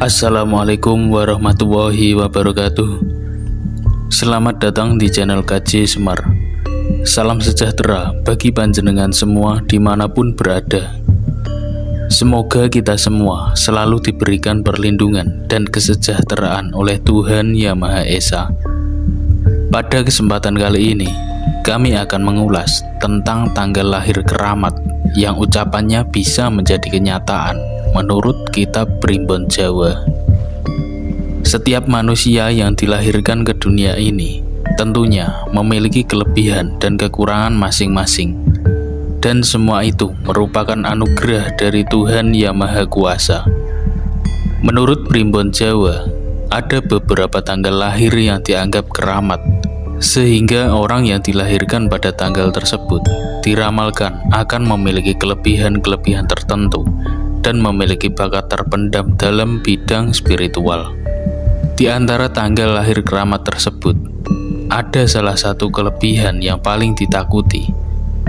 Assalamualaikum warahmatullahi wabarakatuh. Selamat datang di channel KJ Semar. Salam sejahtera bagi panjenengan semua dimanapun berada. Semoga kita semua selalu diberikan perlindungan dan kesejahteraan oleh Tuhan Yang Maha Esa. Pada kesempatan kali ini, kami akan mengulas tentang tanggal lahir keramat yang ucapannya bisa menjadi kenyataan menurut kitab Primbon Jawa. Setiap manusia yang dilahirkan ke dunia ini tentunya memiliki kelebihan dan kekurangan masing-masing, dan semua itu merupakan anugerah dari Tuhan Yang Maha Kuasa. Menurut Primbon Jawa, ada beberapa tanggal lahir yang dianggap keramat, sehingga orang yang dilahirkan pada tanggal tersebut diramalkan akan memiliki kelebihan-kelebihan tertentu dan memiliki bakat terpendam dalam bidang spiritual. Di antara tanggal lahir keramat tersebut, ada salah satu kelebihan yang paling ditakuti,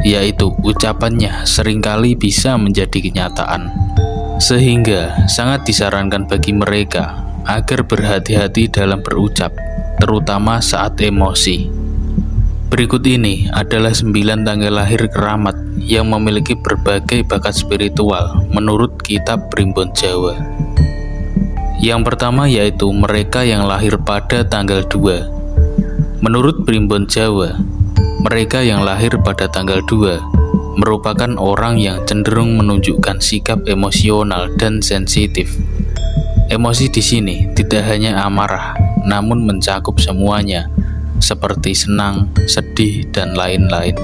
yaitu ucapannya seringkali bisa menjadi kenyataan, sehingga sangat disarankan bagi mereka agar berhati-hati dalam berucap, terutama saat emosi. Berikut ini adalah 9 tanggal lahir keramat yang memiliki berbagai bakat spiritual menurut kitab Primbon Jawa. Yang pertama yaitu mereka yang lahir pada tanggal 2. Menurut Primbon Jawa, mereka yang lahir pada tanggal 2 merupakan orang yang cenderung menunjukkan sikap emosional dan sensitif. Emosi di sini tidak hanya amarah, namun mencakup semuanya, seperti senang, sedih, dan lain-lain.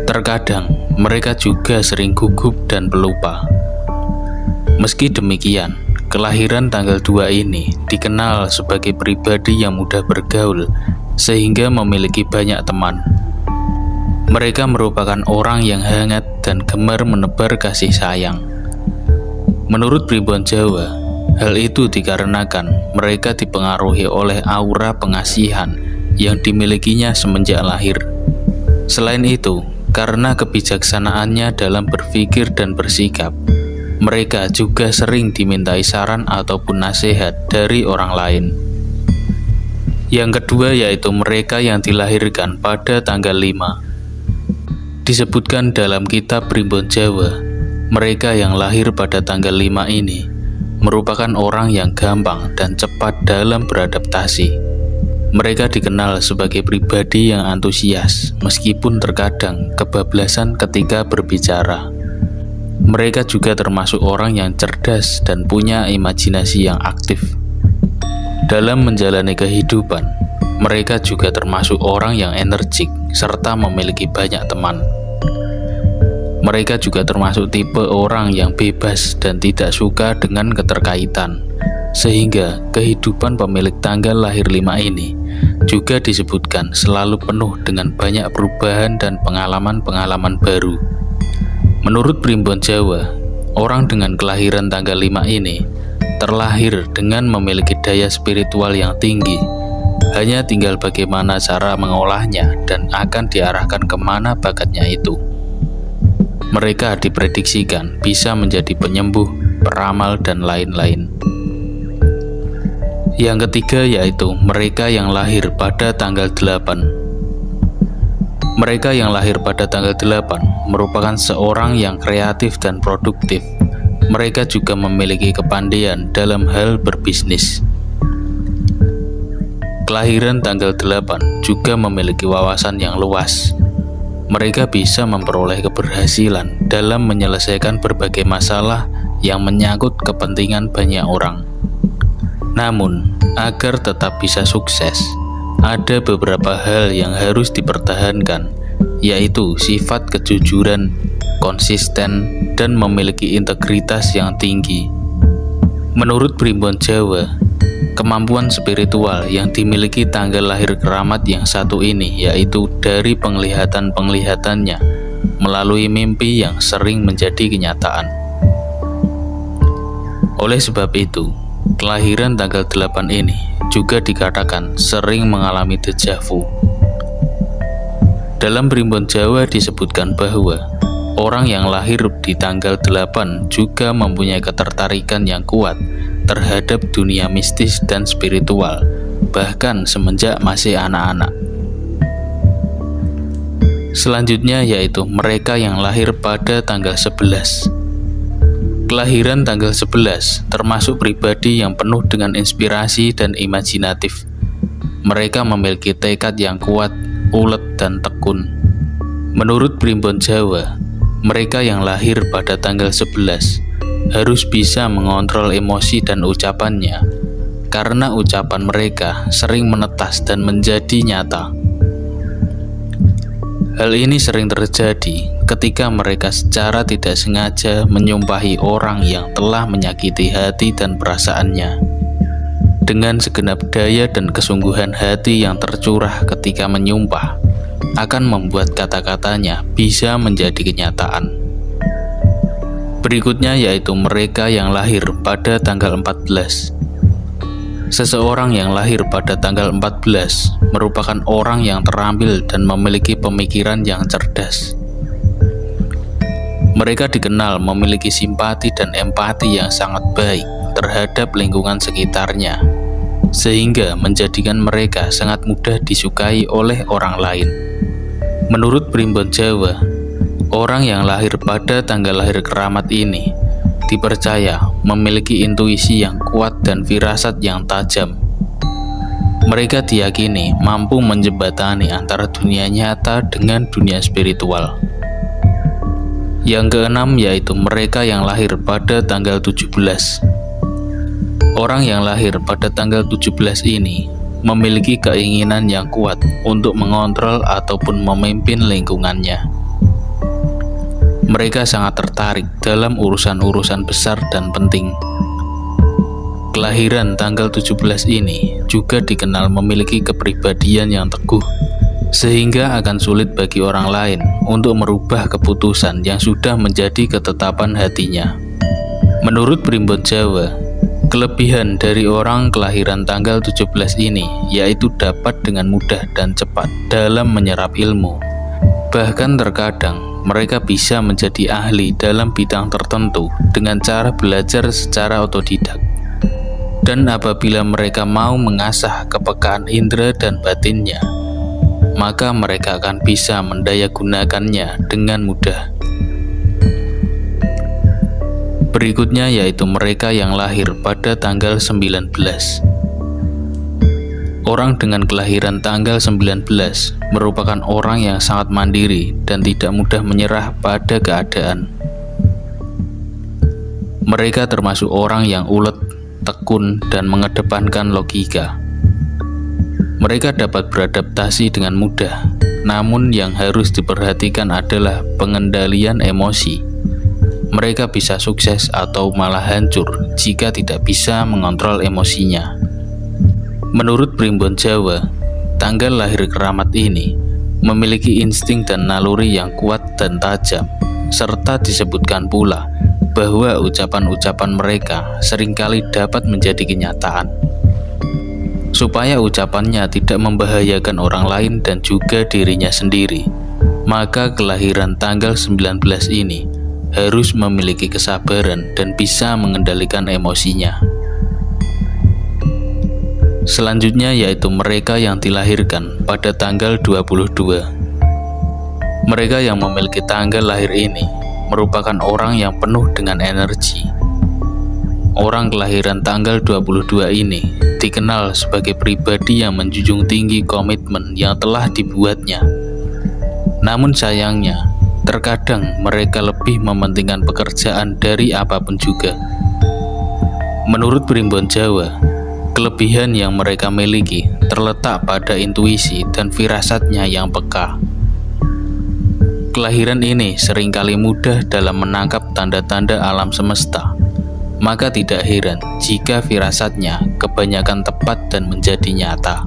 Terkadang mereka juga sering gugup dan pelupa. Meski demikian, kelahiran tanggal 2 ini dikenal sebagai pribadi yang mudah bergaul, sehingga memiliki banyak teman. Mereka merupakan orang yang hangat dan gemar menebar kasih sayang. Menurut Primbon Jawa, hal itu dikarenakan mereka dipengaruhi oleh aura pengasihan yang dimilikinya semenjak lahir. Selain itu, karena kebijaksanaannya dalam berpikir dan bersikap, mereka juga sering dimintai saran ataupun nasihat dari orang lain. Yang kedua yaitu mereka yang dilahirkan pada tanggal 5. Disebutkan dalam kitab Primbon Jawa, mereka yang lahir pada tanggal 5 ini merupakan orang yang gampang dan cepat dalam beradaptasi. Mereka dikenal sebagai pribadi yang antusias, meskipun terkadang kebablasan ketika berbicara. Mereka juga termasuk orang yang cerdas dan punya imajinasi yang aktif. Dalam menjalani kehidupan, mereka juga termasuk orang yang energik serta memiliki banyak teman. Mereka juga termasuk tipe orang yang bebas dan tidak suka dengan keterkaitan, sehingga kehidupan pemilik tanggal lahir 5 ini juga disebutkan selalu penuh dengan banyak perubahan dan pengalaman-pengalaman baru. Menurut Primbon Jawa, orang dengan kelahiran tanggal 5 ini terlahir dengan memiliki daya spiritual yang tinggi. Hanya tinggal bagaimana cara mengolahnya dan akan diarahkan kemana bakatnya itu. Mereka diprediksikan bisa menjadi penyembuh, peramal, dan lain-lain. Yang ketiga yaitu mereka yang lahir pada tanggal 8. Mereka yang lahir pada tanggal 8 merupakan seorang yang kreatif dan produktif. Mereka juga memiliki kepandaian dalam hal berbisnis. Kelahiran tanggal 8 juga memiliki wawasan yang luas. Mereka bisa memperoleh keberhasilan dalam menyelesaikan berbagai masalah yang menyangkut kepentingan banyak orang. Namun, agar tetap bisa sukses, ada beberapa hal yang harus dipertahankan, yaitu sifat kejujuran, konsisten, dan memiliki integritas yang tinggi. Menurut Primbon Jawa, kemampuan spiritual yang dimiliki tanggal lahir keramat yang satu ini yaitu dari penglihatan-penglihatannya melalui mimpi yang sering menjadi kenyataan. Oleh sebab itu, kelahiran tanggal 8 ini juga dikatakan sering mengalami deja vu. Dalam Primbon Jawa disebutkan bahwa orang yang lahir di tanggal 8 juga mempunyai ketertarikan yang kuat terhadap dunia mistis dan spiritual, bahkan semenjak masih anak-anak. Selanjutnya yaitu mereka yang lahir pada tanggal 11. Kelahiran tanggal 11 termasuk pribadi yang penuh dengan inspirasi dan imajinatif. Mereka memiliki tekad yang kuat, ulet, dan tekun. Menurut Primbon Jawa, mereka yang lahir pada tanggal 11 harus bisa mengontrol emosi dan ucapannya, karena ucapan mereka sering menetas dan menjadi nyata. Hal ini sering terjadi ketika mereka secara tidak sengaja menyumpahi orang yang telah menyakiti hati dan perasaannya. Dengan segenap daya dan kesungguhan hati yang tercurah ketika menyumpah, akan membuat kata-katanya bisa menjadi kenyataan. Berikutnya yaitu mereka yang lahir pada tanggal 14. Seseorang yang lahir pada tanggal 14 merupakan orang yang terampil dan memiliki pemikiran yang cerdas. Mereka dikenal memiliki simpati dan empati yang sangat baik terhadap lingkungan sekitarnya, sehingga menjadikan mereka sangat mudah disukai oleh orang lain. Menurut Primbon Jawa, orang yang lahir pada tanggal lahir keramat ini dipercaya memiliki intuisi yang kuat dan firasat yang tajam. Mereka diyakini mampu menjembatani antara dunia nyata dengan dunia spiritual. Yang keenam yaitu mereka yang lahir pada tanggal 17. Orang yang lahir pada tanggal 17 ini memiliki keinginan yang kuat untuk mengontrol ataupun memimpin lingkungannya. Mereka sangat tertarik dalam urusan-urusan besar dan penting. Kelahiran tanggal 17 ini juga dikenal memiliki kepribadian yang teguh, sehingga akan sulit bagi orang lain untuk merubah keputusan yang sudah menjadi ketetapan hatinya. Menurut Primbon Jawa, kelebihan dari orang kelahiran tanggal 17 ini yaitu dapat dengan mudah dan cepat dalam menyerap ilmu. Bahkan terkadang mereka bisa menjadi ahli dalam bidang tertentu dengan cara belajar secara otodidak. Dan apabila mereka mau mengasah kepekaan indera dan batinnya, maka mereka akan bisa mendayagunakannya dengan mudah. Berikutnya yaitu mereka yang lahir pada tanggal 19. Orang dengan kelahiran tanggal 19 merupakan orang yang sangat mandiri dan tidak mudah menyerah pada keadaan. Mereka termasuk orang yang ulet, tekun, dan mengedepankan logika. Mereka dapat beradaptasi dengan mudah, namun yang harus diperhatikan adalah pengendalian emosi. Mereka bisa sukses atau malah hancur jika tidak bisa mengontrol emosinya. Menurut Primbon Jawa, tanggal lahir keramat ini memiliki insting dan naluri yang kuat dan tajam, serta disebutkan pula bahwa ucapan-ucapan mereka seringkali dapat menjadi kenyataan. Supaya ucapannya tidak membahayakan orang lain dan juga dirinya sendiri, maka kelahiran tanggal 19 ini harus memiliki kesabaran dan bisa mengendalikan emosinya. Selanjutnya yaitu mereka yang dilahirkan pada tanggal 22. Mereka yang memiliki tanggal lahir ini merupakan orang yang penuh dengan energi. Orang kelahiran tanggal 22 ini dikenal sebagai pribadi yang menjunjung tinggi komitmen yang telah dibuatnya. Namun sayangnya, terkadang mereka lebih mementingkan pekerjaan dari apapun juga. Menurut Primbon Jawa, kelebihan yang mereka miliki terletak pada intuisi dan firasatnya yang peka. Kelahiran ini seringkali mudah dalam menangkap tanda-tanda alam semesta, maka tidak heran jika firasatnya kebanyakan tepat dan menjadi nyata.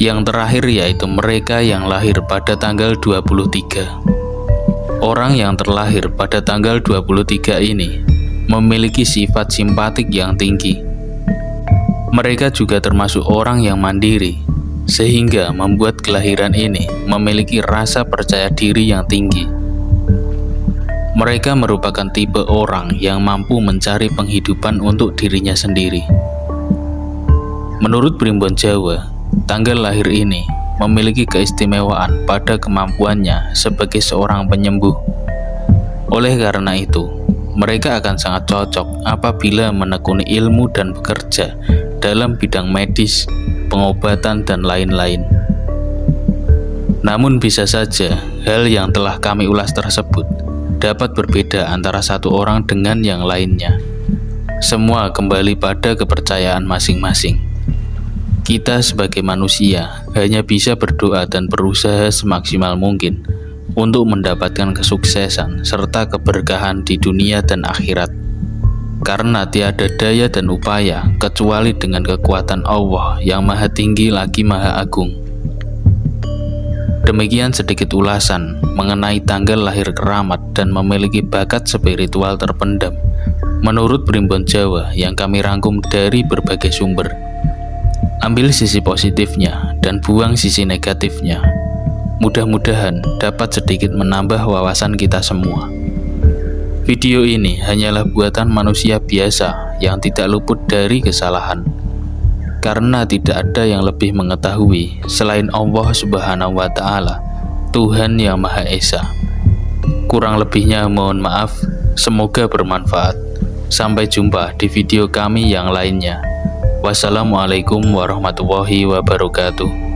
Yang terakhir yaitu mereka yang lahir pada tanggal 23. Orang yang terlahir pada tanggal 23 ini memiliki sifat simpatik yang tinggi. Mereka juga termasuk orang yang mandiri, sehingga membuat kelahiran ini memiliki rasa percaya diri yang tinggi. Mereka merupakan tipe orang yang mampu mencari penghidupan untuk dirinya sendiri. Menurut Primbon Jawa, tanggal lahir ini memiliki keistimewaan pada kemampuannya sebagai seorang penyembuh. Oleh karena itu, mereka akan sangat cocok apabila menekuni ilmu dan bekerja dalam bidang medis, pengobatan, dan lain-lain. Namun bisa saja hal yang telah kami ulas tersebut dapat berbeda antara satu orang dengan yang lainnya. Semua kembali pada kepercayaan masing-masing. Kita sebagai manusia hanya bisa berdoa dan berusaha semaksimal mungkin untuk mendapatkan kesuksesan serta keberkahan di dunia dan akhirat. Karena tiada daya dan upaya kecuali dengan kekuatan Allah yang Maha Tinggi lagi Maha Agung. Demikian sedikit ulasan mengenai tanggal lahir keramat dan memiliki bakat spiritual terpendam menurut Primbon Jawa yang kami rangkum dari berbagai sumber. Ambil sisi positifnya dan buang sisi negatifnya. Mudah-mudahan dapat sedikit menambah wawasan kita semua. Video ini hanyalah buatan manusia biasa yang tidak luput dari kesalahan. Karena tidak ada yang lebih mengetahui selain Allah Subhanahu wa Ta'ala, Tuhan yang Maha Esa. Kurang lebihnya mohon maaf, semoga bermanfaat. Sampai jumpa di video kami yang lainnya. Wassalamualaikum warahmatullahi wabarakatuh.